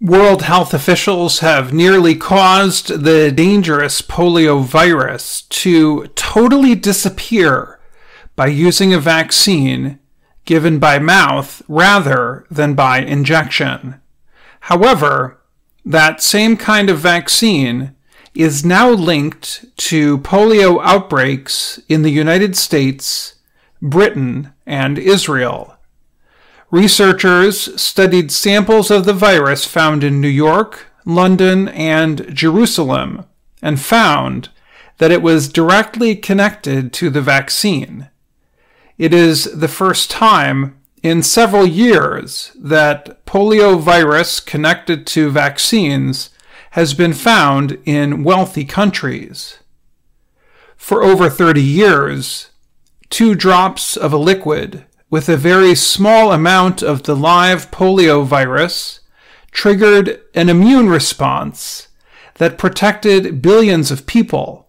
World health officials have nearly caused the dangerous polio virus to totally disappear by using a vaccine given by mouth rather than by injection. However, that same kind of vaccine is now linked to polio outbreaks in the United States, Britain, and Israel. Researchers studied samples of the virus found in New York, London, and Jerusalem, and found that it was directly connected to the vaccine. It is the first time in several years that polio virus connected to vaccines has been found in wealthy countries. For over 30 years, 2 drops of a liquid with a very small amount of the live polio virus triggered an immune response that protected billions of people.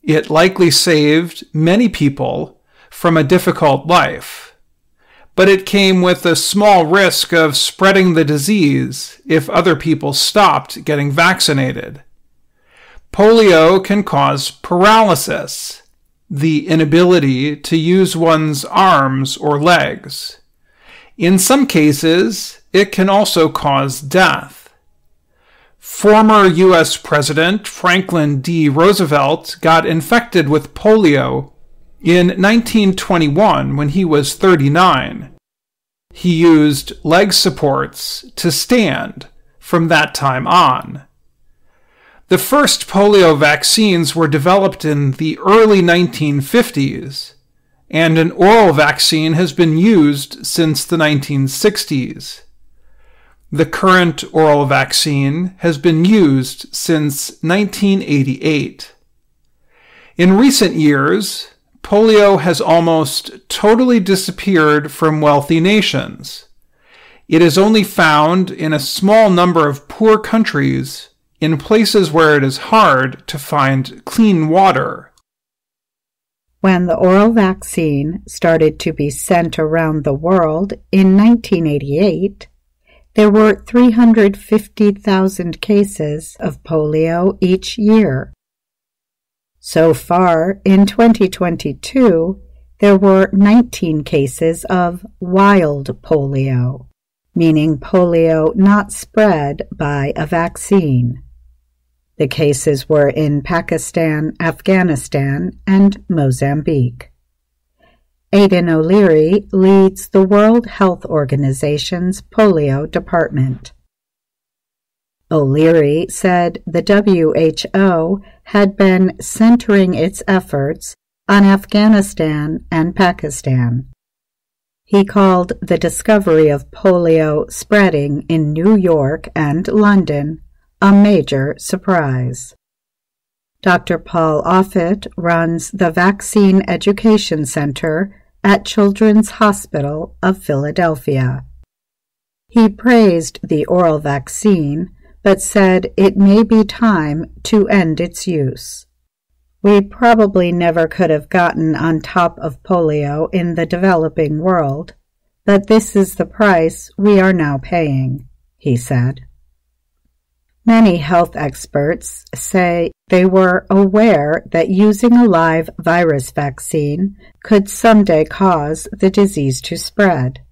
It likely saved many people from a difficult life, but it came with a small risk of spreading the disease if other people stopped getting vaccinated. Polio can cause paralysis, the inability to use one's arms or legs. In some cases, it can also cause death. Former U.S. President Franklin D. Roosevelt got infected with polio in 1921 when he was 39. He used leg supports to stand from that time on. The first polio vaccines were developed in the early 1950s, and an oral vaccine has been used since the 1960s. The current oral vaccine has been used since 1988. In recent years, polio has almost totally disappeared from wealthy nations. It is only found in a small number of poor countries in places where it is hard to find clean water. When the oral vaccine started to be sent around the world in 1988, there were 350,000 cases of polio each year. So far, in 2022, there were 19 cases of wild polio, meaning polio not spread by a vaccine. The cases were in Pakistan, Afghanistan, and Mozambique. Aidan O'Leary leads the World Health Organization's polio department. O'Leary said the WHO had been centering its efforts on Afghanistan and Pakistan. He called the discovery of polio spreading in New York and London a major surprise. Dr. Paul Offit runs the Vaccine Education Center at Children's Hospital of Philadelphia. He praised the oral vaccine, but said it may be time to end its use. We probably never could have gotten on top of polio in the developing world, but this is the price we are now paying, he said. Many health experts say they were aware that using a live virus vaccine could someday cause the disease to spread.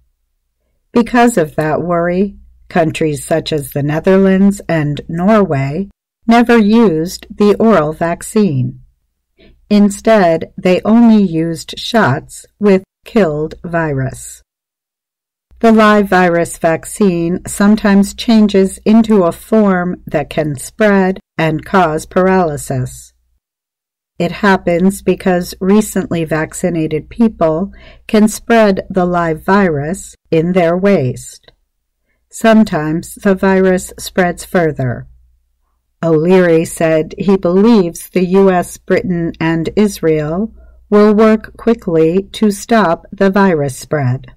Because of that worry, countries such as the Netherlands and Norway never used the oral vaccine. Instead, they only used shots with killed virus. The live virus vaccine sometimes changes into a form that can spread and cause paralysis. It happens because recently vaccinated people can spread the live virus in their waste. Sometimes the virus spreads further. O'Leary said he believes the U.S., Britain, and Israel will work quickly to stop the virus spread.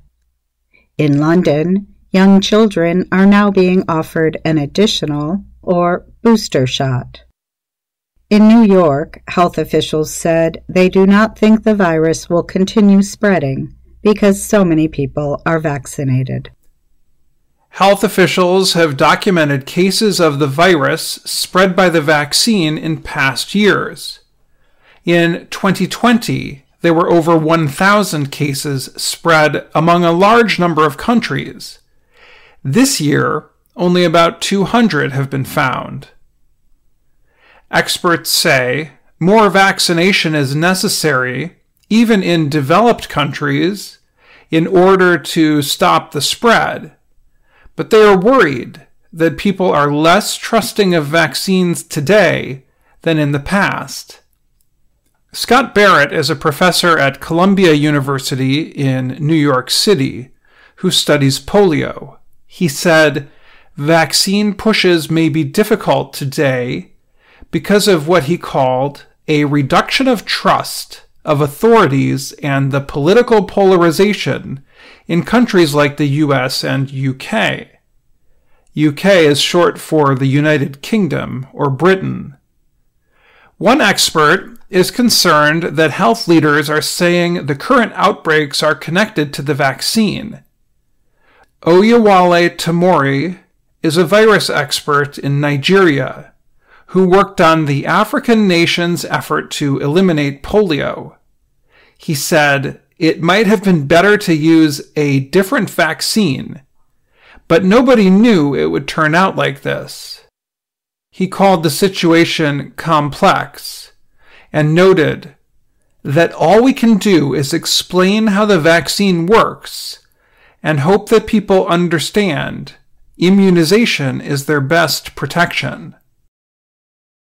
In London, young children are now being offered an additional or booster shot. In New York, health officials said they do not think the virus will continue spreading because so many people are vaccinated. Health officials have documented cases of the virus spread by the vaccine in past years. In 2020, there were over 1,000 cases spread among a large number of countries. This year, only about 200 have been found. Experts say more vaccination is necessary, even in developed countries, in order to stop the spread. But they are worried that people are less trusting of vaccines today than in the past. Scott Barrett is a professor at Columbia University in New York City who studies polio. He said, vaccine pushes may be difficult today because of what he called a reduction of trust of authorities and the political polarization in countries like the US and UK. UK is short for the United Kingdom or Britain. One expert is concerned that health leaders are saying the current outbreaks are connected to the vaccine. Oyewale Tamori is a virus expert in Nigeria who worked on the African nation's effort to eliminate polio. He said it might have been better to use a different vaccine, but nobody knew it would turn out like this. He called the situation complex and noted that all we can do is explain how the vaccine works and hope that people understand immunization is their best protection.